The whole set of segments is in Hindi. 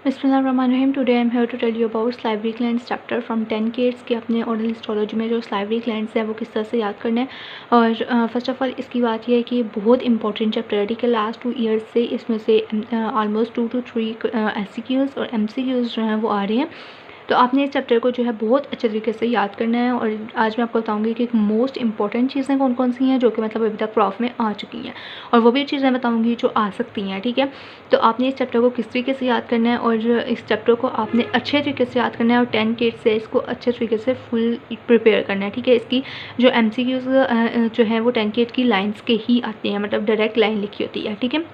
बिस्मिल्लाहिर्रहमानिर्रहीम। Today I am here to tell you about salivary glands chapter from 10 kids कि अपने ओरल हिस्टोलॉजी में जो स्लाइवरी ग्लैंड्स है वो किस तरह से याद करना है। और फर्स्ट ऑफ ऑल इसकी बात यह है कि बहुत इंपॉर्टेंट चैप्टर है, ठीक है। लास्ट 2 ईयर्स से इसमें से ऑलमोस्ट 2 to 3 SCQs और MCQs जो हैं वो आ रहे हैं। तो आपने इस चैप्टर को जो है बहुत अच्छे तरीके से याद करना है। और आज मैं आपको बताऊंगी कि मोस्ट इंपॉर्टेंट चीज़ें कौन कौन सी हैं जो कि मतलब अभी तक प्रॉफ में आ चुकी हैं, और वो भी चीज़ें बताऊंगी जो आ सकती हैं, ठीक है। तो आपने इस चैप्टर को किस तरीके से याद करना है और इस चैप्टर को आपने अच्छे तरीके से याद करना है और 10 किड्स से इसको अच्छे तरीके से फुल प्रिपेयर करना है, ठीक है। इसकी जो MCQs जो है वो 10 किड की लाइन्स के ही आती हैं, मतलब डायरेक्ट लाइन लिखी होती है, ठीक है।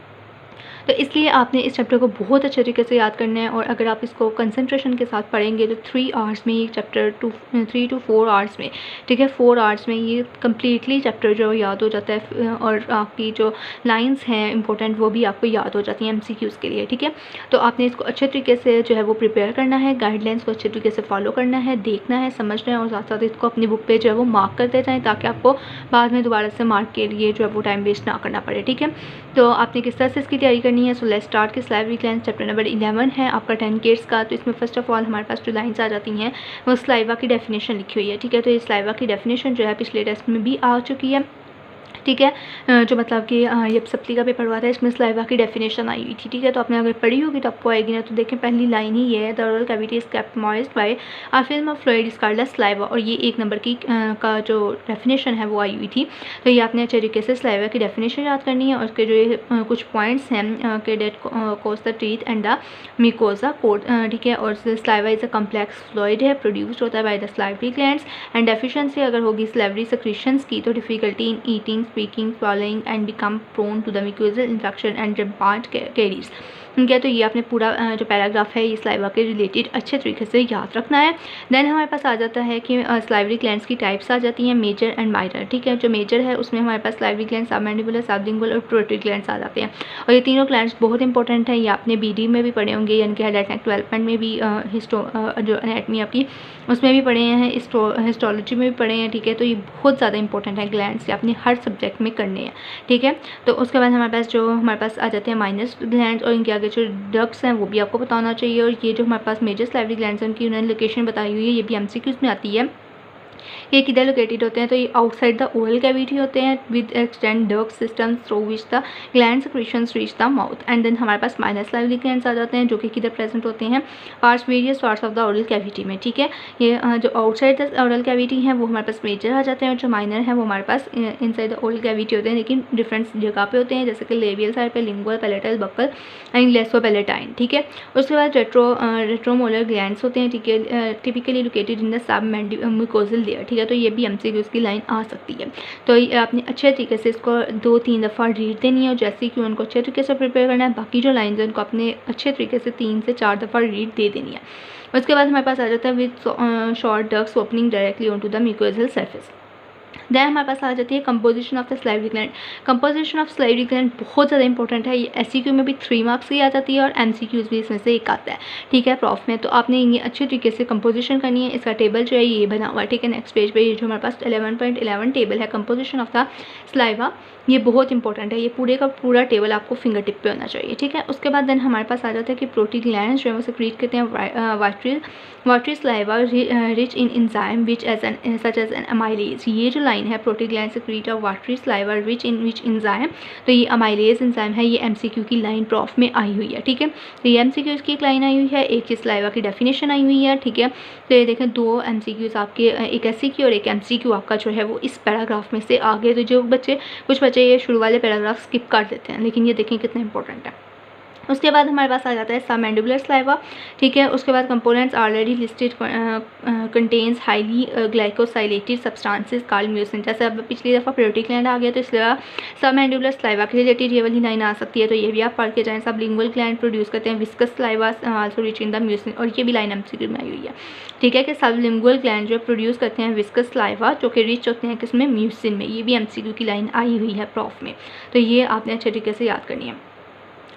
तो इसलिए आपने इस चैप्टर को बहुत अच्छे तरीके से याद करना है। और अगर आप इसको कंसंट्रेशन के साथ पढ़ेंगे तो 3 आवर्स में ये चैप्टर 3 to 4 आवर्स में, ठीक है, 4 आवर्स में ये कम्प्लीटली चैप्टर जो याद हो जाता है। और आपकी जो लाइंस हैं इंपॉर्टेंट वो भी आपको याद हो जाती हैं MCQs के लिए, ठीक है। तो आपने इसको अच्छे तरीके से जो है वो प्रिपेयर करना है, गाइडलाइंस को अच्छे तरीके से फॉलो करना है, देखना है, समझना है और साथ साथ इसको अपनी बुक पे जो है वो मार्क करते जाएँ ताकि आपको बाद में दोबारा से मार्क के लिए जो है वो टाइम वेस्ट ना करना पड़े, ठीक है। तो आपने किस तरह से इसकी तैयारी करनी है। सो लेट्स स्टार्ट के स्लाइवरी ग्लैंड्स चैप्टर नंबर 11 है आपका 10 किड्स का। तो इसमें फर्स्ट ऑफ ऑल हमारे पास जो लाइंस आ जाती हैं वो स्लाइवा की डेफिनेशन लिखी हुई है, ठीक है। तो ये स्लाइवा की डेफिनेशन जो है पिछले टेस्ट में भी आ चुकी है, ठीक है। जो मतलब कि ये सप्ली का पेपर हुआ था इसमें स्लाइवा की डेफिनेशन आई हुई थी, ठीक है। तो आपने अगर पढ़ी होगी तो आपको आएगी ना। तो देखें पहली लाइन ही ये है, the oral cavity is kept moist by a film of fluid is called saliva. और ये 1 नंबर की का जो डेफिनेशन है वो आई हुई थी। तो ये आपने अच्छे तरीके से स्लाइवा की डेफिनेशन याद करनी है। और उसके जो ये कुछ पॉइंट्स हैं के that coats the teeth and the mucosa code, ठीक है। और saliva is a complex fluid है, प्रोड्यूस्ड होता है by the salivary glands. And deficiency अगर होगी स्लाइवरी सेक्रीशंस की तो difficulty in eating, speaking, swallowing and become prone to the mucosal infection and rampant caries, ठीक है। तो ये आपने पूरा जो पैराग्राफ है ये स्लाइवा के रिलेटेड अच्छे तरीके से याद रखना है। देन हमारे पास आ जाता है कि स्लाइवरी ग्लैंड्स की टाइप्स आ जाती हैं, मेजर एंड माइनर, ठीक है। जो मेजर है उसमें हमारे पास स्लाइवरी ग्लैंड्स, सबमैंडिबुलर, सबलिंगुअल और प्रोटरी ग्लैंड्स आ जाते हैं। और ये तीनों ग्लैंड्स बहुत इंपॉर्टेंट है, ये आपने BD में भी पढ़े होंगे, यानी कि हेड एंड नेक डेवलपमेंट में भी जो एनाटमी आपकी उसमें भी पढ़े हैं, हिस्टोलॉजी में भी पढ़े हैं, ठीक है। तो ये बहुत ज़्यादा इंपॉर्टेंट है ग्लैंड्स, ये आपने हर सब्जेक्ट में करने हैं, ठीक है। तो उसके बाद हमारे पास आ जाते हैं माइनस ग्लैंड्स, और इनके आगे जो डक्ट्स हैं वो भी आपको बताना चाहिए। और ये जो हमारे पास मेजर स्लाइवरी ग्लैंड्स हैं उनकी उन्होंने लोकेशन बताई हुई है, ये भी MCQs में आती है। ये किधर लोकेटेड होते हैं तो ये आउटसाइड द ओरल कैविटी होते हैं with extend duct system through which the gland secretions reach the mouth. And then हमारे पास माइनर स्लाइवरी ग्लैंड्स आ जाते हैं जो कि किधर प्रेजेंट होते हैं various parts of the oral cavity में, ठीक है। ये जो आउटसाइड द ओरल कैविटी है वो हमारे पास मेजर आ जाते हैं, और जो माइनर है वो हमारे पास इनसाइड द ओरल कैविटी होते हैं, लेकिन डिफरेंट जगह पे होते हैं, जैसे कि लेबियल साइड पे, लिंगुअल, पैलेटल, बक्कल एंड ग्लेसोपैलेटाइन, ठीक है। उसके बाद रेट्रोमोलर ग्लैंड्स होते हैं, ठीक है, typically located in the submucosal layer, ठीक है। तो ये भी MCQs की लाइन आ सकती है। तो ये आपने अच्छे तरीके से इसको 2-3 दफ़ा रीड देनी है और जैसे कि उनको अच्छे तरीके से प्रिपेयर करना है, बाकी जो लाइन्स हैं उनको आपने अच्छे तरीके से 3 से 4 दफ़ा रीड दे देनी है। उसके बाद हमारे पास आ जाता है with short ducts opening directly on to the mucosal surface. Then हमारे पास आ जाती है composition of the salivary gland. Composition of salivary gland बहुत ज़्यादा इंपॉर्टेंट है, ये SCQ में भी 3 मार्क्स की आ जाती है और MCQs भी इसमें से एक आता है, ठीक है, प्रॉफ में। तो आपने ये अच्छे तरीके से कंपोजिशन करनी है। इसका टेबल जो है ये बना हुआ है, ठीक है। नेक्स्ट पेज पे ये जो हमारे पास 11.11 टेबल है कंपोजिशन ऑफ द स्लाइवा, ये बहुत इंपॉर्टेंट है, ये पूरे का पूरा टेबल आपको फिंगर टिप पे होना चाहिए, ठीक है। उसके बाद देन हमारे पास आ जाता है कि प्रोटीन ग्लैंड्स जो है वो सेक्रीट करते हैं watery saliva rich in enzyme which as an such as an amylase. ये जो लाइन है protein gland secrete of watery saliva rich in which enzyme, तो ये अमाइलेज एंजाइम है, ये MCQ की लाइन प्रॉफ में आई हुई है, ठीक है। तो ये MCQs की एक लाइन आई हुई है, एक स्लाइवा की डेफिनेशन आई हुई है, ठीक है। तो ये देखें 2 MCQs आपके, एक SCQ और एक MCQ आपका जो है वो इस पैराग्राफ में से आ गए। तो जो कुछ बच्चे ये शुरू वाले पैराग्राफ स्किप कर देते हैं, लेकिन ये देखें कितना इंपॉर्टेंट है। उसके बाद हमारे पास आ जाता है सबमैंडिबुलर स्लाइवा, ठीक है। उसके बाद components already listed contains highly glycosylated substances called mucin. जैसे अब पिछली दफ़ा प्रोटीन ग्लैंड आ गया तो इसलिए सबमैंडिबुलर स्लाइवा के रिलेटेड ये वाली लाइन आ सकती है, तो ये भी आप पढ़ के जाएँ। सबलिंगुअल ग्लैंड प्रोड्यूस करते हैं viscous saliva also rich in the mucin, और ये भी लाइन MCQ में आई हुई है, ठीक है, कि सबलिंगुअल ग्लैंड जो प्रोड्यूस करते हैं विस्कस स्लाइवा जो कि रिच होते हैं किसमें, म्यूसिन में। ये भी MCQ की लाइन आई हुई है प्रॉफ में, तो ये आपने अच्छे तरीके से याद करनी है।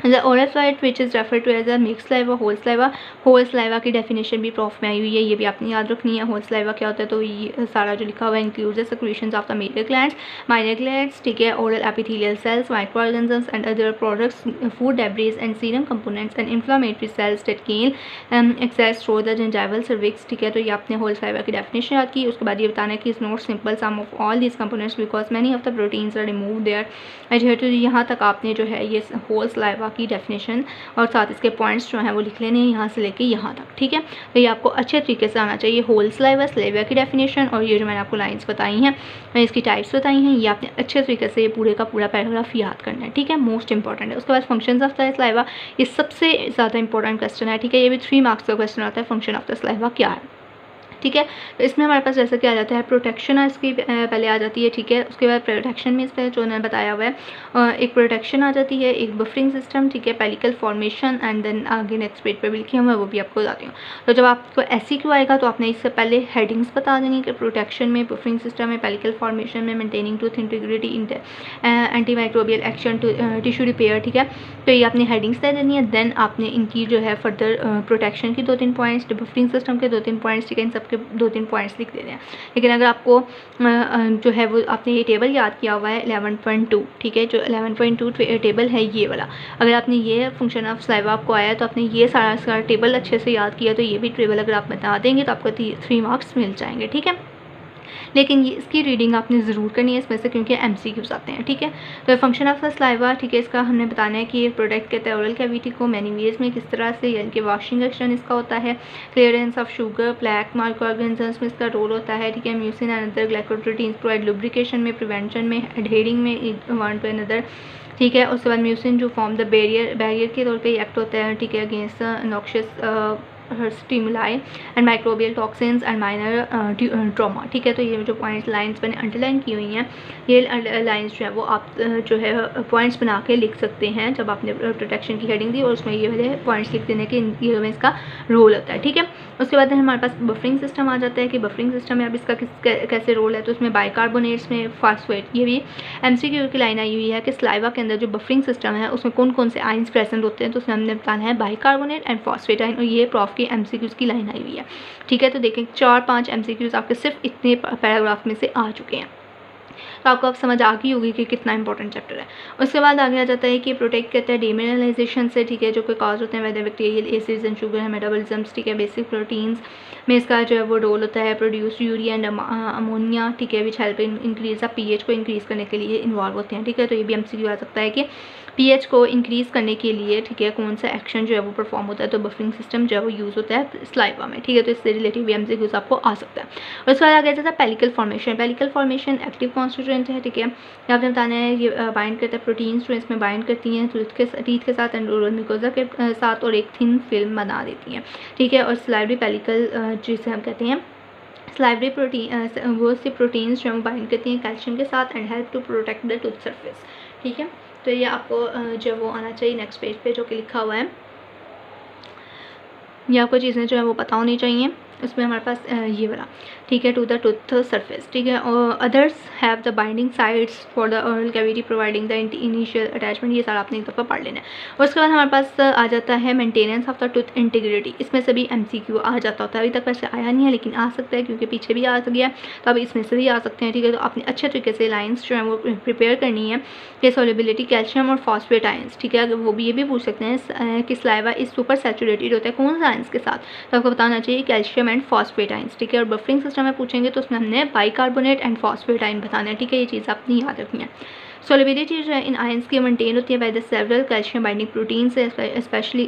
The oral fluid which is refer to as a mix saliva, whole saliva की डेफिनेशन भी प्रॉफ में आई हुई है, ये भी आपने याद रखनी है। होल सलाइवा क्या होता है, तो ये सारा जो लिखा हुआ है includes the secretions of the major glands, minor glands, ठीक है, oral epithelial cells, micro organisms and other products, food debris and serum components and inflammatory cells that gain access through the gingival cervix, ठीक है। तो ये आपने होल सलाइवा की डेफिनेशन याद की। उसके बाद ये बताना है कि is not simple sum of all these components because many of the proteins are remove their adhere to. यहाँ तक आपने जो है ये होल सलाइवा की डेफिनेशन और साथ इसके पॉइंट्स जो हैं वो लिख लेने हैं यहाँ से लेके यहाँ तक, ठीक है। तो ये आपको अच्छे तरीके से आना चाहिए। होल सलाइवा की डेफिनेशन और ये जो मैंने आपको लाइंस बताई हैं, मैंने इसकी टाइप्स बताई हैं, ये आपने अच्छे तरीके से ये पूरे का पूरा पैराग्राफ याद करना है, ठीक है, मोस्ट इंपॉर्टेंट है। उसके बाद फंक्शंस ऑफ द सलाइवा, ये सबसे ज़्यादा इंपॉर्टेंट क्वेश्चन है, ठीक है। ये भी 3 मार्क्स का क्वेश्चन आता है, फंक्शन ऑफ द सलाइवा क्या है, ठीक है। तो इसमें हमारे पास जैसे क्या आ जाता है, प्रोटेक्शन है इसकी पहले आ जाती है, ठीक है। उसके बाद प्रोटेक्शन में इस पर जो मैंने बताया हुआ है, एक प्रोटेक्शन आ जाती है, एक बफरिंग सिस्टम, ठीक है, पेलिकल फॉर्मेशन एंड देन आगे नेक्स्ट पेज पे भी लिखी हूँ मैं, वो भी आपको बताती हूँ। तो जब आपको SCQ आएगा तो आपने इससे पहले हेडिंग्स बता देनी कि प्रोटेक्शन में, बफरिंग सिस्टम में, पेलिकल फॉर्मेशन में, maintaining tooth integrity, anti microbial action to tissue repair, ठीक है। तो ये आपने हेडिंग्स दे देनी है। देन आपने इनकी जो है फर्दर प्रोटेक्शन की 2-3 पॉइंट्स, बफरिंग सिस्टम के 2-3 पॉइंट्स, ठीक है, इन सबके 2-3 पॉइंट्स लिख देने हैं। लेकिन अगर आपको जो है वो आपने ये टेबल याद किया हुआ है 11.2, ठीक है, जो 11.2 टेबल है ये वाला, अगर आपने ये फंक्शन ऑफ सलाइवा आपको आया तो आपने ये सारा टेबल अच्छे से याद किया, तो ये भी टेबल अगर आप बता देंगे तो आपको 3 मार्क्स मिल जाएंगे, ठीक है। लेकिन ये इसकी रीडिंग आपने ज़रूर करनी है इसमें से, क्योंकि MCQs आते हैं, ठीक है। तो फंक्शन ऑफ द सलाइवा, ठीक है, इसका हमने बताना है कि ये प्रोटेक्ट करता है ओरल कैविटी को मैनी वेज में, किस तरह से, यानी कि वॉशिंग एक्शन इसका होता है, clearance of sugar, plaque, micro organisms में इसका रोल होता है, ठीक है, mucin and other glycoproteins provide lubrication में, प्रिवेंशन में, एडहेरिंग में वन टू अनदर, ठीक है। उसके बाद म्यूसिन जो फॉर्म द बैरियर के तौर पे एक्ट होता है, ठीक है, against noxious stimuli and microbial toxins and minor trauma, ठीक है। तो ये जो पॉइंट्स लाइंस मैंने अंडरलाइन की हुई हैं, ये लाइंस जो है वो आप जो है पॉइंट्स बना के लिख सकते हैं जब आपने प्रोटेक्शन की हेडिंग दी और उसमें ये वाले पॉइंट्स लिख देने के ये में इसका रोल होता है, ठीक है। उसके बाद हमारे पास बफरिंग सिस्टम आ जाता है कि बफरिंग सिस्टम में अब इसका कैसे रोल है, तो उसमें बाइकार्बोनेट्स में फॉस्फेट, ये भी MCQ की लाइन आई हुई है कि सलाइवा के अंदर जो बफरिंग सिस्टम है उसमें कौन कौन से आइंस प्रेजेंट होते हैं, तो उसमें हमने बताना है बाइकार्बोनेट एंड फॉस्फेट आइन, और ये प्रॉफ की MCQs की लाइन आई हुई है, ठीक है। तो देखें 4-5 MCQs आपके सिर्फ इतने पैराग्राफ में से आ चुके हैं, तो आपको अब समझ आ गई होगी कि कितना इंपॉर्टेंट चैप्टर है। उसके बाद आगे आ जाता है कि प्रोटेक्ट करता है डीमिनरलाइजेशन से, ठीक है, जो कोई काज होते हैं whether bacterial acids and sugar है, मेटाबॉलिज्म्स, ठीक है, बेसिक प्रोटीन्स में इसका जो है वो रोल होता है, प्रोड्यूस यूरिया एंड अमोनिया, ठीक है, विच हेल्प इंक्रीज pH को इंक्रीज़ करने के लिए इन्वॉल्व होते हैं, ठीक है। तो ये भी MCQ आ सकता है कि pH को इंक्रीज़ करने के लिए, ठीक है, कौन सा एक्शन जो है वो परफॉर्म होता है, तो बफरिंग सिस्टम जो है वो यूज़ होता है सलाइवा में, ठीक है। तो इससे रिलेटिव भी MCQs आपको आ सकता है। और उसके बाद आगे जाता है पेलिकल फॉर्मेशन एक्टिव कॉन्स्टिट्यूएंट है, ठीक है। यहाँ पे बताना है ये बाइंड करता है प्रोटीन्स जो इसमें बाइंड करती हैं टीथ के साथ एंड ओरल म्यूकोसा के साथ और एक थिन फिल्म बना देती हैं, ठीक है। और सलाइवरी पेलिकल जिसे हम कहते हैं सलाइवरी प्रोटीन, वो से प्रोटीन्स जो हम बाइंड करती हैं कैल्शियम के साथ and help to protect the tooth surface, ठीक है। तो ये आपको जो वो आना चाहिए नेक्स्ट पेज पे जो कि लिखा हुआ है, ये आपको चीज़ें जो है वो पता होनी चाहिए। उसमें हमारे पास ये वाला, ठीक है, टू द टूथ सरफेस, ठीक है। और others have the binding sides for the oral cavity providing the initial attachment, ये सारा आपने एक दफ़ा पढ़ लेना है। उसके बाद हमारे पास आ जाता है maintenance of the tooth integrity, इसमें से भी MCQ आ जाता होता है, अभी तक वैसे आया नहीं है लेकिन आ सकता है क्योंकि पीछे भी आ गया, तो अब इसमें से भी आ सकते हैं, ठीक है। तो आपने अच्छे तरीके से लाइन्स जो है वो प्रिपेयर करनी है कि सोलिबिलिटी कैल्शियम और फॉस्फेट आयंस, ठीक है। अगर वो भी ये भी पूछ सकते हैं कि सलाइवा इस सुपर सैचुरेटेड होता है कौन सा आयंस के साथ, तो आपको बताना चाहिए कैल्शियम एंड फॉस्फेट आयंस, ठीक है। और बफरिंग सिस्टम में पूछेंगे तो उसमें हमने बाइकार्बोनेट एंड फॉस्फेट आयन बताना है, ठीक है। ये चीज़ आपने याद रखनी है। सोलिबिलिटी जो है इन आयंस की मेंटेन होती है by the several calcium binding proteins, specially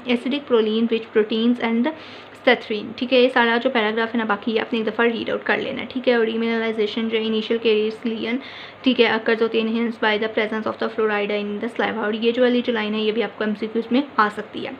acidic proline which proteins and statherin, ठीक है। ये सारा जो पैराग्राफ है ना बाकी ये आपने एक दफ़ा रीड आउट कर लेना है, ठीक है। और रीमिनलाइजेशन जो इनिशियल कैरियर्स, ठीक है, अकर्स होती है enhance by the presence of the fluoride in the saliva, और ये जो वाली जो लाइन है ये भी आपको MCQs में आ सकती है,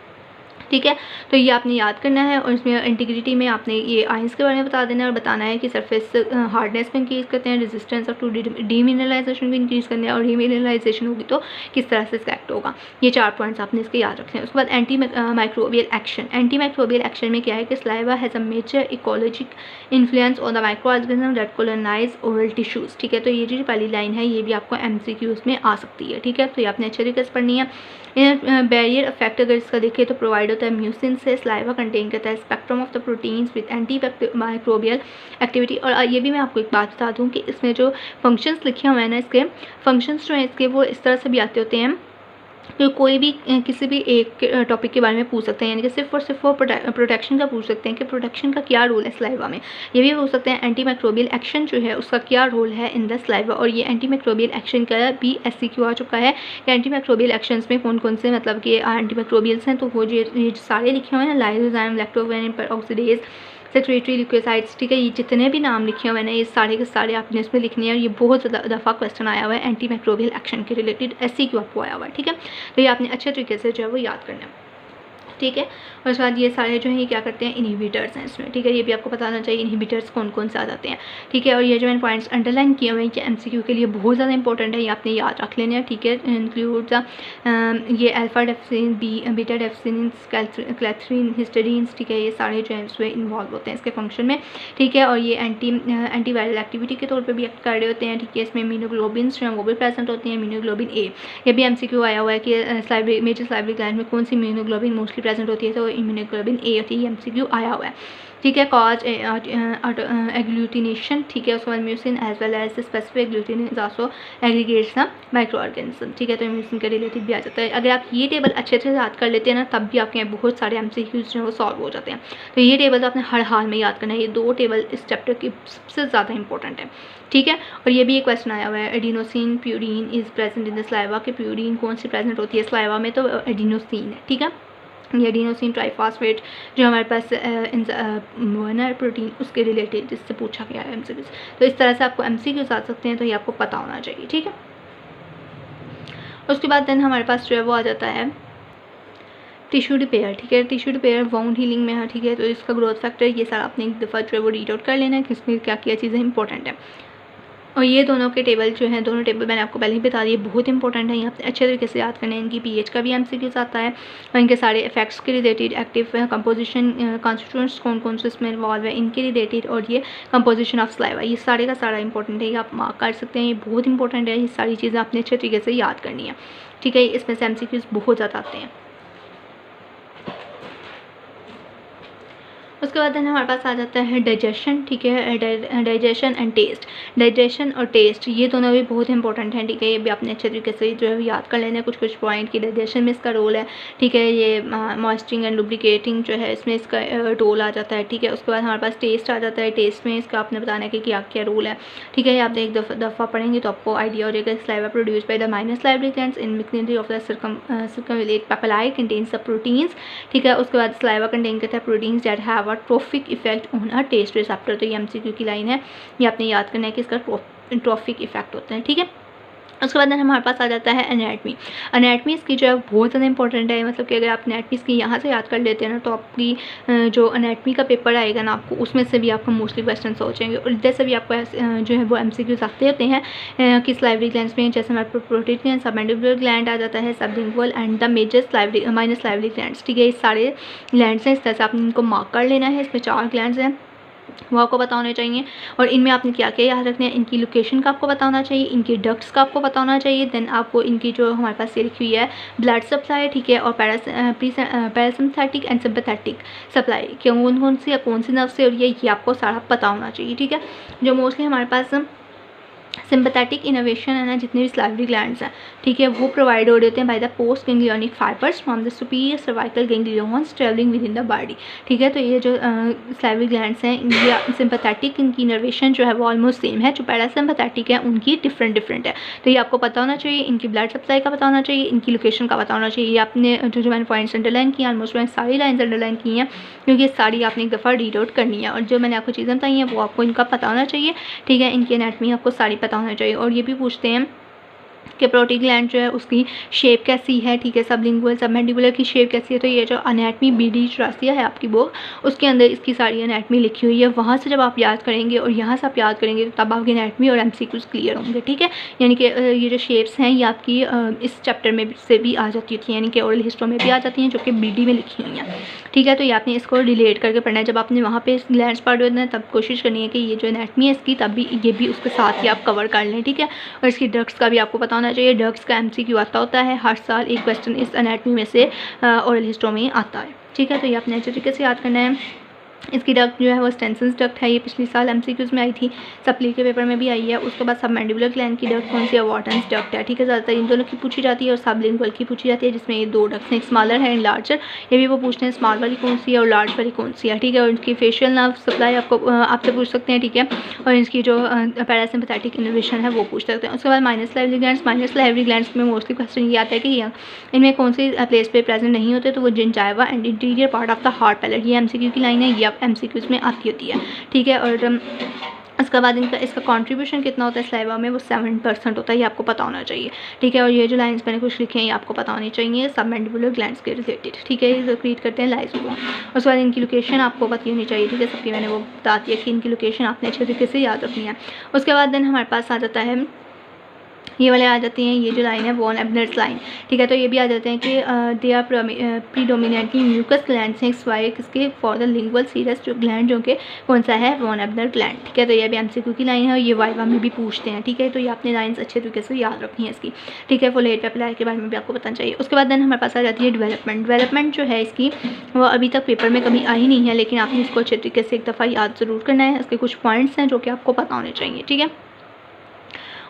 ठीक है। तो ये आपने याद करना है। और इसमें इंटीग्रिटी में आपने ये आयंस के बारे में बता देना है और बताना है कि सरफेस हार्डनेस को इंक्रीज़ करते हैं, रेजिस्टेंस और टू डीमिनरलाइजेशन को इंक्रीज़ करने, और डीमिनरलाइजेशन होगी तो किस तरह से इसका इफेक्ट होगा। ये 4 पॉइंट्स आपने इसके याद रखने हैं। उसके बाद anti microbial action. Anti microbial action में क्या है कि saliva has a major ecologic influence on the micro organism that colonize oral tissues. ठीक है, तो ये जो पहली लाइन है ये भी आपको MCQs में आ सकती है। ठीक है, तो ये आपने अच्छे तरीके से पढ़नी है। बैरियर इफेक्ट अगर इसका देखें तो प्रोवाइड होता है म्यूसिन से। सलाइवा कंटेन करता है spectrum of the proteins with anti microbial activity. और ये भी मैं आपको एक बात बता दूं कि इसमें जो फंक्शंस लिखे हुए हैं ना, इसके फंक्शंस जो हैं इसके वो इस तरह से भी आते होते हैं कि कोई भी किसी भी एक टॉपिक के बारे में पूछ सकते हैं, यानी कि सिर्फ और सिर्फ वो प्रोटेक्शन का पूछ सकते हैं कि प्रोटेक्शन का क्या रोल है सलाइवा में। ये भी पूछ सकते हैं एंटी माइक्रोबियल एक्शन जो है उसका क्या रोल है इन द सलाइवा। और ये एंटी माइक्रोबियल एक्शन का भी SCQ आ चुका है कि एंटी माइक्रोबियल एक्शंस में कौन कौन से मतलब कि एंटी माइक्रोबियल्स हैं। तो वो ये सारे लिखे हुए हैं, लाइसोजाइम, लैक्टोबैक्टीरियम, पेरोक्सीडेज, सेक्रेटरी ल्यूकोसाइट्स। ठीक है, ये जितने भी नाम लिखे हुए हैं ये सारे के सारे आपने इसमें लिखने हैं। और ये बहुत ज़्यादा दफ़ा क्वेश्चन आया हुआ है एंटी माइक्रोबियल एक्शन के रिलेटेड, SCQ आपको आया हुआ है। ठीक है, तो ये आपने अच्छे तरीके से जो है वो याद करना है। ठीक है, और उसके बाद ये सारे जो हैं ये क्या करते हैं, इनहिबिटर्स हैं इसमें। ठीक है, ये भी आपको पता होना चाहिए इनहिबिटर्स कौन कौन से आ जाते हैं। ठीक है, और ये जो मैंने पॉइंट्स अंडरलाइन किए हुए हैं कि MCQ के लिए बहुत ज़्यादा इंपॉर्टेंट है, ये आपने याद रख लेने हैं। ठीक है, इंक्लूड ये अल्फा डेफिसिन, बीटा डेफिसिन, क्लैथरीन, हिस्टेडीन्स। ठीक है, ये सारे जो हैं इसमें इन्वॉल्व होते हैं इसके फंक्शन में। ठीक है, और ये एंटीवायरल एक्टिविटी के तौर पर भी एक्ट कर रहे होते हैं। ठीक है, इसमें इम्यूनोग्लोबिन्स जो हैं वो भी प्रेजेंट होती हैं। इम्यूनोग्लोबिन A, ये भी MCQ आया हुआ है कि मेजर सलाइवरी ग्लैंड में कौन सी इम्यूनोग्लोबिन मोस्टली प्रेजेंट होती है, तो इम्यूनोग्लोबिन A होती है। MCQ आया हुआ है। ठीक है, कॉज एग्लूटिनेशन। ठीक है, उसके बाद mucin as well as specific agglutinin is also aggregates the micro organism. ठीक है, तो म्यूसिन के रिलेटेड भी आ जाता है। अगर आप ये टेबल अच्छे से याद कर लेते हैं ना तब भी आपके यहाँ बहुत सारे MCQs जो है वो सॉल्व हो जाते हैं। तो ये टेबल तो आपने हर हाल में याद करना है। ये 2 टेबल इस चैप्टर की सबसे ज़्यादा इंपॉर्टेंट है। ठीक है, और ये भी एक क्वेश्चन आया हुआ है, adenosine purine is present in the saliva के प्यूरिन कौन सी प्रेजेंट होती है सलाइवा में, तो एडिनोसिन है। ठीक है, ये एडिनोसिन ट्राइफॉस्फेट जो हमारे पास मोनर प्रोटीन उसके रिलेटेड जिससे पूछा गया है MCQs। तो इस तरह से आपको MCQs आ सकते हैं, तो ये आपको पता होना चाहिए। ठीक है, उसके बाद देन हमारे पास जो है वो आ जाता है टिश्यू रिपेयर। ठीक है, टिश्यू रिपेयर वाउंड हीलिंग में है। ठीक है, तो इसका ग्रोथ फैक्टर ये सारा आपने एक दफ़ा जो है वो रीड आउट कर लेना है कि इसमें क्या क्या चीज़ें इंपॉर्टेंट है। और ये दोनों के टेबल जो हैं, दोनों टेबल मैंने आपको पहले ही बता दिए, बहुत इंपॉर्टेंट है। यहाँ पे अच्छे तरीके से याद करना है। इनकी pH का भी MCQs आता है और इनके सारे इफेक्ट्स के रिलेटेड, एक्टिव कंपोजिशन कॉन्स्टिट्यूएंट्स कौन कौन से इसमें इन्वॉल्व है इनके रिलेटेड, और ये कंपोजिशन ऑफ सलाइवा, ये सारे का सारा इंपॉर्टेंट है। ये आप मार्क कर सकते हैं, ये बहुत इंपॉर्टेंट है। ये सारी चीज़ें आपने अच्छे तरीके से याद करनी है। ठीक है, इसमें से MCQs बहुत ज़्यादा आते हैं। उसके बाद हमारे पास आ जाता है डाइजेशन। ठीक है, डाइजेशन एंड टेस्ट। डाइजेशन और टेस्ट ये दोनों भी बहुत इंपॉर्टेंट हैं। ठीक है, ये भी आपने अच्छे तरीके से जो है याद कर लेना है कुछ पॉइंट की डाइजेशन में इसका रोल है। ठीक है, ये मॉइस्चरिंग एंड लुब्रिकेटिंग जो है इसमें इसका रोल आ जाता है। ठीक है, उसके बाद हमारे पास टेस्ट आ जाता है। टेस्ट में इसका आपने बताना है कि क्या क्या रोल है। ठीक है, आप एक दफ़ा पढ़ेंगे तो आपको आइडिया हो जाएगा। Saliva produce by the minor salivary glands in vicinity of the circumvallate papillae contains the proteins. ठीक है, उसके बाद सलाइवा कंटेन करता है proteins that have trophic effect on a taste receptor. तो ये MCQ की लाइन है, ये आपने याद करना है कि इसका ट्रोफिक इफेक्ट होता है। ठीक है, उसके बाद हमारे पास आ जाता है एनाटमी। एनाटमी इसकी जो है बहुत ज़्यादा इंपॉर्टेंट है। मतलब कि अगर आप एनाटमी इसकी यहाँ से याद कर लेते हैं ना तो आपकी जो एनाटमी का पेपर आएगा ना आपको उसमें से भी आपको मोस्टली क्वेश्चन सोचेंगे। और इधर से भी आपको जो है वो MCQs आते होते हैं कि सलाइवरी ग्लैंड्स में, जैसे हमारे प्रोटीन ग्लैंड, सबमैंडिबुलर ग्लैंड आ जाता है, sublingual and the major salivary minor salivary glands. ठीक है, ये सारे ग्लैंड्स हैं, इस तरह से आपने इनको मार्क कर लेना है। इसमें 4 ग्लैंड्स हैं वो आपको पता होने चाहिए। और इनमें आपने क्या क्या याद रखना है, इनकी लोकेशन का आपको पता होना चाहिए, इनकी डक्ट्स का आपको पता होना चाहिए। देन आपको इनकी जो हमारे पास ये लिखी हुई है ब्लड सप्लाई। ठीक है, और पैरासिम्पैथेटिक एंड सिंपैथेटिक सप्लाई कौन कौन सी या कौन सी नर्व से, और ये आपको सारा पता होना चाहिए। ठीक है, जो मोस्टली हमारे पास सिंपैथेटिक इनोवेशन है ना, जितने भी सलाइवरी ग्लैंड्स हैं, ठीक है, वो प्रोवाइड हो रहे होते हैं by the post ganglionic fibres from the superior cervical ganglions travelling with in the body. ठीक है, तो ये जो सलाइवरी ग्लैंड्स हैं इनकी सिंपैथेटिक इनकी इनोवेशन जो है वो ऑलमोस्ट सेम है। जो पैरासिम्पैथेटिक है उनकी डिफरेंट है। तो ये आपको पता होना चाहिए। इनकी ब्लड सप्लाई का पता होना चाहिए, इनकी लोकेशन का पता होना चाहिए। ये आपने जो मैंने पॉइंट्स अंडरलाइन किए, ऑलमोस्ट मैंने सारी लाइन्स अंडरलाइन की हैं क्योंकि सारी आपने एक दफ़ा रीड आउट करनी है। और जो मैंने आपको चीज़ें बताई हैं वो आपको इनका पता होना चाहिए। ठीक है, इनकी एनाटमी आपको सारी पता होना चाहिए। और ये भी पूछते हैं कि प्रोटी ग्लैंड जो है उसकी शेप कैसी है, ठीक है, सबलिंगुअल सबमैंडिबुलर की शेप कैसी है। तो ये जो एनाटमी BD84 है आपकी बुक, उसके अंदर इसकी सारी एनाटमी लिखी हुई है। वहाँ से जब आप याद करेंगे और यहाँ से आप याद करेंगे तो तब आपकी एनाटमी और MCQs क्लियर होंगे, ठीक है। यानी कि ये जो शेप्स हैं ये आपकी इस चैप्टर में से भी आ जाती थी, यानी कि ओरल हिस्ट्री में भी आ जाती हैं, जो कि BD में लिखी हुई हैं, ठीक है। तो ये आपने इसको रिलेट करके पढ़ना है। जब आपने वहाँ पे ग्लैंड्स पढ़ रहे हैं तब कोशिश करनी है कि ये जो एनाटमी है इसकी, तब भी ये भी उसके साथ ही आप कवर कर लें, ठीक है। और इसकी ड्रग्स का भी आपको पता होना चाहिए। ड्रग्स का MCQ आता होता है हर साल, एक क्वेश्चन इस एनाटमी में से ओरल हिस्ट्री में आता है, ठीक है। तो ये आपने अच्छे तरीके से याद करना है। इसकी डक्ट जो है वो स्टेंसन्स डक्ट है, ये पिछले साल MCQs में आई थी, सप्ली के पेपर में भी आई है। उसके बाद सबमैंडिबुलर ग्लैंड की डक्ट कौन सी है, वॉटन्स डक्ट है, ठीक है। ज़्यादातर इन दोनों की पूछी जाती है और सबलिंगुअल की पूछी जाती है, जिसमें ये 2 डक्ट्स हैं, एक स्मॉलर है एंड लार्जर। ये भी वो पूछते हैं स्मॉल वाली कौन सी है और लार्ज वाली कौन सी है, ठीक है। और इनकी फेशियल नर्व सप्लाई आपको आपसे पूछ सकते हैं, ठीक है। और इसकी जो पैरासिम्पैथेटिक इनर्वेशन है वो पूछ सकते हैं। उसके बाद minus salivary glands, minus salivary glands में मोस्टली क्वेश्चन ये आता है कि इनमें कौन सी प्लेस पे प्रेजेंट नहीं होते, तो वो gingiva and interior part of the hard palate, ये MCQ की लाइन है, ये आप MCQs में आती होती है, ठीक है। और उसके बाद इसका कंट्रीब्यूशन कितना होता है सलाइवा में, वो 7% होता है, ये आपको पता होना चाहिए, ठीक है। और ये जो लाइंस मैंने कुछ लिखे हैं ये आपको पता होनी चाहिए सबमैंडिबुलर ग्लैंड्स के रिलेटेड, ठीक है। ये क्रिएट करते हैं लाइसोसोम। उसके बाद इनकी लोकेशन आपको पता होनी चाहिए, ठीक है। सबकी मैंने वो बता दिया कि इनकी लोकेशन आपने अच्छे तरीके से याद रखनी है। उसके बाद देन हमारे पास आ जाता है, ये वाले आ जाती हैं, ये जो लाइन है वॉन एबनर्स लाइन, ठीक है। तो ये भी आ जाते हैं कि they are predominantly mucous glands हैं, स्वाई किसके फॉर द लिंगुअल सीरस जो ग्लैंड जो कि कौन सा है, वॉन एबनर ग्लैंड, ठीक है। तो ये भी MCQ की लाइन है और ये वाइवा में भी पूछते हैं, ठीक है। तो ये आपने लाइन्स अच्छे तरीके से याद रखनी है इसकी, ठीक है। फोलेट पेपिलार के बारे में भी आपको बताना चाहिए। उसके बाद देन हमारे पास आ जाती है डेवलपमेंट जो है इसकी, वो अभी तक पेपर में कभी आई नहीं है, लेकिन आपने इसको अच्छे तरीके से एक दफ़ा याद ज़रूर करना है। इसके कुछ पॉइंट्स हैं जो कि आपको पता होने चाहिए, ठीक है।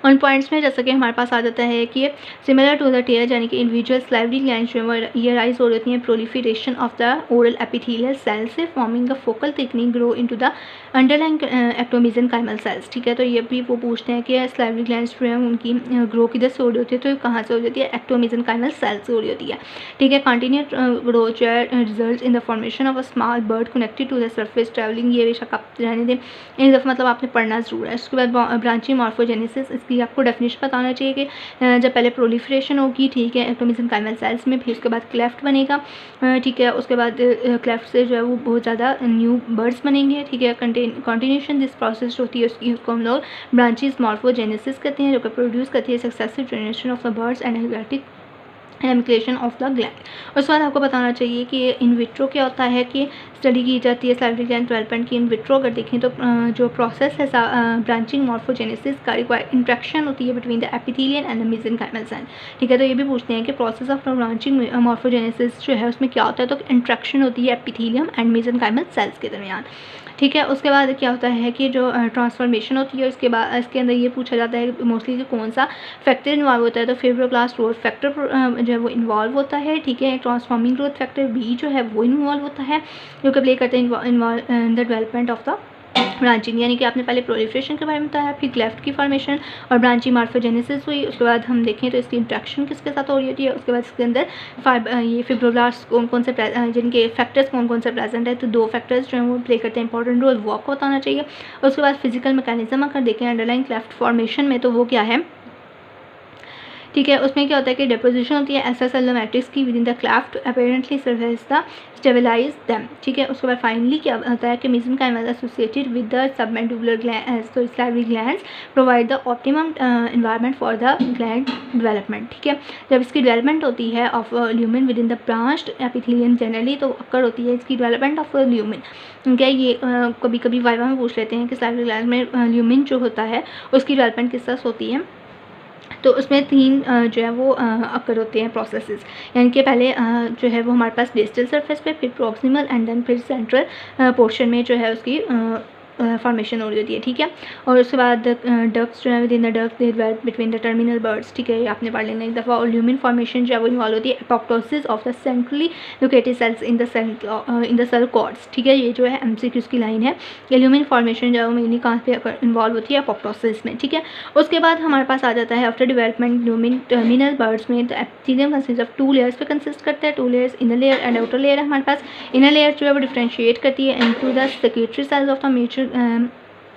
उन पॉइंट्स में जैसा कि हमारे पास आ जाता है कि सिमिलर टू द टेयर, यानी कि इंडिविजुअल सलाइवरी ग्लैंड जो है ये राइज हो रही हैं proliferation of the oral epithelial cell से, forming the focal thickening grow into the underlying ectomesenchymal cells, ठीक है। तो ये भी वो पूछते हैं कि सलाइवरी ग्लैंड्स जो है उनकी ग्रो किधर से हो रही होती है, तो कहाँ से हो जाती है, एक्टोमीजेनकाइमल सेल से हो रही होती है, ठीक है। कंटिन्यूस ग्रोथ जो है result in the formation of a small bird connected to the surface travelling, ये बेशक आप रहने दें, एक दफ़ा मतलब आपने पढ़ना ज़रूर है। उसके बाद ब्रांचिंग मॉर्फोजेनेसिस, इसकी आपको डेफिनेशन पता होना चाहिए कि जब पहले प्रोलिफरेशन होगी, ठीक है, एक्टोमीजेनकाइमल सेल्स में, फिर उसके बाद क्लेफ्ट बनेगा, ठीक है। उसके बाद क्लेफ्ट से जो है वो बहुत ज़्यादा न्यू बर्ड्स बनेंगे, ठीक है। कंटिन्यूशन दिस प्रोसेस होती है उसको हम लोग ब्रांचेस मॉर्फोजेनेसिस कहते हैं, जो कि प्रोड्यूस करती है successive generation of the buds and एग्रेटिक एमिकुलेशन ऑफ द ग्लैंड। उसके बाद आपको बताना चाहिए कि इन विट्रो क्या होता है, कि स्टडी की जाती है सलाइवरी ग्लैंड डेवलपमेंट की इन विट्रो। अगर देखें तो जो प्रोसेस है ब्रांचिंग मॉर्फोजेनेसिस का रिक्वायर इंट्रैक्शन होती है between the epithelium and the mesenchymal cell, ठीक है। तो ये भी पूछते हैं कि प्रोसेस ऑफ ब्रांचिंग मॉर्फोजेनेसिस जो है उसमें क्या होता है, तो इंट्रैक्शन होती है एपिथेलियम एंड मेसेनकाइमल सेल्स के दरमियान, ठीक है। उसके बाद क्या होता है कि जो ट्रांसफॉर्मेशन होती है उसके बाद इसके अंदर ये पूछा जाता है मोस्टली कि कौन सा फैक्टर इन्वॉल्व होता है, तो फिब्रोब्लास्ट ग्रोथ फैक्टर जो है वो इन्वॉल्व होता है, ठीक है। ट्रांसफॉर्मिंग ग्रोथ फैक्टर B जो है वो इन्वॉल्व होता है, जो कि प्ले करते हैं in the development of the branching, यानी कि आपने पहले प्रोलिफरेशन के बारे में बताया, फिर क्लेफ्ट की फॉर्मेशन और ब्रांचिंग मॉर्फोजेनेसिस हुई। उसके बाद हम देखें तो इसकी इंट्रैक्शन किसके साथ हो रही होती है, उसके बाद इसके अंदर ये फिब्रोब्लास्ट कौन से जिनके फैक्टर्स कौन से प्रेजेंट है, तो 2 फैक्टर्स जो हैं वो प्ले करते हैं इंपॉर्टेंट रोल, वो आपको बताना चाहिए। उसके बाद फिजिकल मैकेनिज्म अगर देखें अंडरलाइन क्लेफ्ट फॉर्मेशन में, तो वो क्या है, ठीक है। उसमें क्या होता है कि डिपोजिशन होती है एक्स्ट्रासेलुलर मैट्रिक्स की within the cleft apparently surface the stabilize them, ठीक है। उसके बाद फाइनली क्या होता है कि mesenchymal associated with the submandibular salivary glands provide the optimum environment for the gland development, ठीक है। जब इसकी डेवलपमेंट होती है of lumen within the branched epithelium generally, तो अक्कर होती है इसकी डेवलपमेंट ऑफ ल्यूमिन, ठीक है। ये कभी कभी वाइवा में पूछ लेते हैं कि सलाइवरी ग्लैंड में ल्यूमिन जो होता है उसकी डेवलपमेंट किस तरह से होती है, तो उसमें 3 जो है वो अक्कर होते हैं प्रोसेसेस, यानी कि पहले जो है वो हमारे पास डिस्टल सरफेस पे, फिर प्रॉक्सिमल एंड देन फिर सेंट्रल पोर्शन में जो है उसकी फॉर्मेशन हो रही होती है, ठीक है। और उसके बाद डक्ट्स जो है with in the duct they develop between the terminal birds, ठीक है, आपने पढ़ लेना एक दफ़ा। और ल्यूमिन फॉर्मेशन जो है वो इन्वॉल्व होती है apoptosis of the centrally located cells in the cell cords, ठीक है। ये जो है MCQs की लाइन है, ये ल्यूमिन फॉर्मेशन जो है वो मेनली कहाँ पे इन्वॉल्व होती है, एपोप्टोसिस में, ठीक है। उसके बाद हमारे पास आ जाता है after development lumen terminal birds में, तो एपिथेलियम कंसिस्ट ऑफ 2 लेयर्स पे कंसिस्ट करता है, 2 layers inner layer and outer layer है हमारे पास। इनर लेयर जो है वो डिफ्रेंशिएट करती है into the secretory cells of the major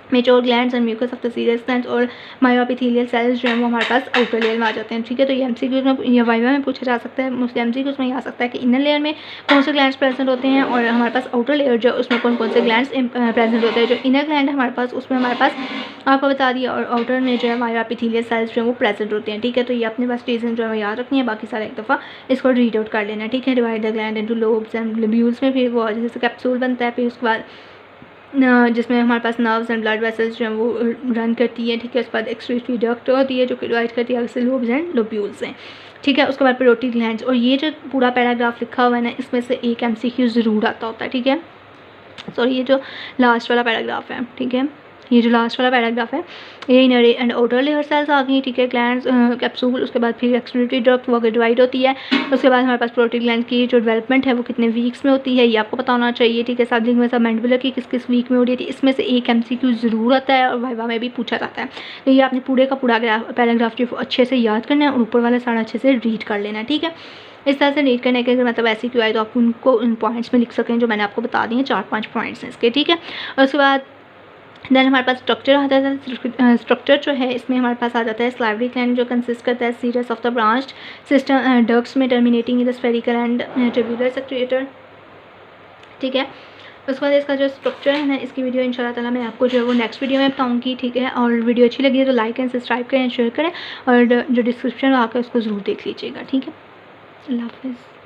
mature glands and mucous of the serious glands और मायोएपिथेलियल सेल्स जो है वो हमारे पास आउटर लेयर में आ जाते हैं। ठीक है, तो ये एमसीक्यूज में या वाइवा में पूछा जा सकता है, मुझसे एमसीक्यूज में आ सकता है कि इनर लेयर में कौन से ग्लैंड्स प्रेजेंट होते हैं और हमारे पास आउटर लेयर जो है उसमें कौन कौन से ग्लैंड्स प्रेजेंट होते हैं। जो इनर ग्लैंड है हमारे पास उसमें हमारे पास आपको बता दिया, और आउटर में जो है मायोएपिथेलियल सेल्स जो है वो प्रेजेंट होते हैं। ठीक है, तो ये अपने पास रीजन जो है वो याद रखनी है, बाकी सारा एक दफ़ा इसको रीड आउट कर लेना। ठीक है, divide the gland into lobes and lobules में फिर वो जैसे कैप्सूल बनता है, फिर उसके बाद जिसमें हमारे पास नर्व्स एंड ब्लड वेसल्स जो हैं वो रन करती है। ठीक है, उसके बाद एक्सक्रीटरी डक्ट होती है जो कि डिवाइड करती है उससे लोब्स एंड लोब्यूल्स हैं। ठीक है, उसके बाद पैरोटिड ग्लैंड्स। और ये जो पूरा पैराग्राफ लिखा हुआ है ना, इसमें से एक एमसीक्यू ज़रूर आता होता है। ठीक है, सॉरी ये जो लास्ट वाला पैराग्राफ है, ठीक है, ये जो लास्ट वाला पैराग्राफ है, ये inner and outer layer cells आ गई। ठीक है, ग्लैंड्स कैप्सूल, उसके बाद फिर एक्सक्रीटरी डक्ट वो डिवाइड होती है। उसके बाद हमारे पास प्रोटीन ग्लैंड की जो डेवलपमेंट है वो कितने वीक्स में होती है ये आपको पता होना चाहिए। ठीक है, सबलिंग में सब मैंडिबुलर की किस किस वीक में हो रही थी, इसमें से एक एमसीक्यू ज़रूर आता है और वाइवा में भी पूछा जाता है। तो ये आपने पूरे का पूरा पैराग्राफ जो अच्छे से याद करना है और ऊपर वाला सारा अच्छे से रीड कर लेना है। ठीक है, इस तरह से रीड करने के अगर मतलब ऐसे क्यों आए तो आप उनको उन पॉइंट्स में लिख सकें जो मैंने आपको बता दिए, 4-5 पॉइंट्स हैं इसके। ठीक है, और उसके बाद देन हमारे पास स्ट्रक्चर आता है। स्ट्रक्चर जो है इसमें हमारे पास आ जाता है स्लाइवरी ग्लैंड जो कंसिस्ट करता है series of the branched system ducts में terminating in the spherical and tubular secretory. ठीक है, उसके बाद इसका जो स्ट्रक्चर है ना, इसकी वीडियो इंशाल्लाह ताला मैं आपको जो है वो नेक्स्ट वीडियो में बताऊंगी। ठीक है, और वीडियो अच्छी लगी है तो लाइक एंड सब्सक्राइब करें, शेयर करें और जो डिस्क्रिप्शन में आकर उसको ज़रूर देख लीजिएगा। ठीक है, अल्लाह हाफ़िज़।